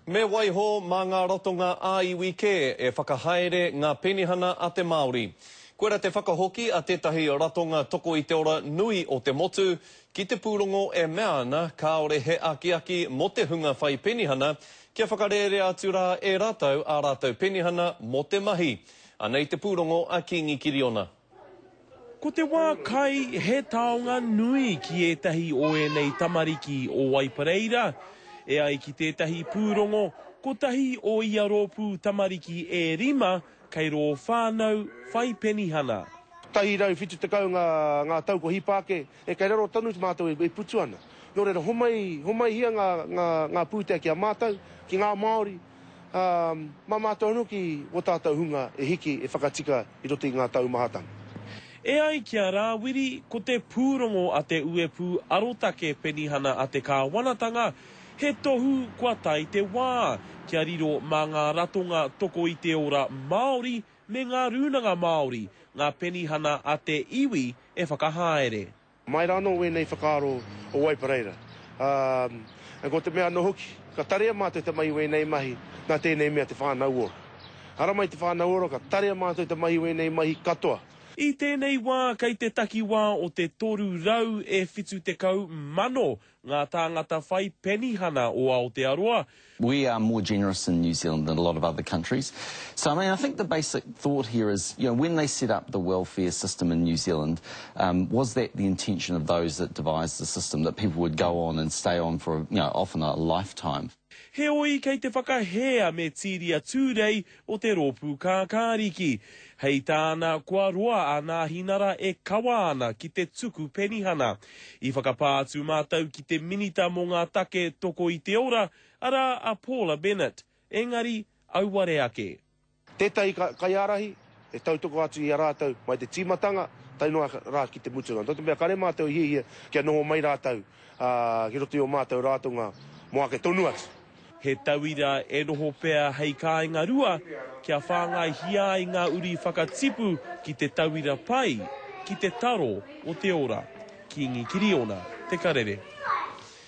Me waiho mā ngā rotonga āiwi ke e whakahaere ngā penihana a te Māori. Koera te whakahoki a tētahi ratonga toko i te ora nui o te motu, ki te pūrongo e mea ana kāore he aki mo te hunga whai penihana, kia whakarere atu rā e rātou a rātou penihana mo te mahi. Anei te pūrongo a Kingi Kiriona. Ko te wā kai he taonga nui ki etahi o e nei tamariki o Waipareira, e ai ki tētahi pūrongo, ko tahi o ia rōpū tamariki e rima, kei rō whānau whai penihana. Tahi rau whitu te kau ngā tauko hipāke, e kei raro tanu te mātou e putu ana. Nō reira, homai hia ngā pūtea ki a mātou, ki ngā Māori, mā mātou anu ki o tātou hunga e hiki e whakatika i roti ngā tau mahatanga. E ai kia rāwiri, ko te pūrongo a te uepu arotake penihana a te kāwanatanga, he tohu kua tai te wā, kia riro mā ngā ratonga toko i te ora Māori me ngā rūnanga Māori, ngā penihana a te iwi e whakahaere. Mai rāno wēnei whakaaro o Waipareira. Ko te mea no hoki, ka tarea mātou te mai wēnei mahi, nā tēnei mea te whānau ora. Ara mai te whānau ora, ka tarea mātou te mai wēnei mahi katoa. I tēnei wā, kei te taki wā o te toru rau e whitu te kau mano ngā tāngata whai penihana o Aotearoa. We are more generous in New Zealand than a lot of other countries. So, I think the basic thought here is, when they set up the welfare system in New Zealand, was that the intention of those that devised the system, that people would go on and stay on for, often a lifetime? He oi kei te whakahea me tīria tūrei o te rōpū kākāriki. Hei tāna kua roa a ngā hinara e kawa ana ki te tuku penihana. I whakapātu mātou ki te minita mō ngā take toko i te ora, ara a Paula Bennett. Engari, auare ake. Tētai kai arahi, e tautoko atu i a rātou, mai te tīmatanga, tainoa rā ki te mutunga. Tō te mea kare mātou hia kia noho mai rātou, ki roti o mātou rātonga, moa ke tonu atu. He tauira e noho pēr hei kāinga rua, kia whāngai hia i ngā uri whakatipu ki te tauira pai, ki te taro o te ora. Kingi Kiriona, te karere.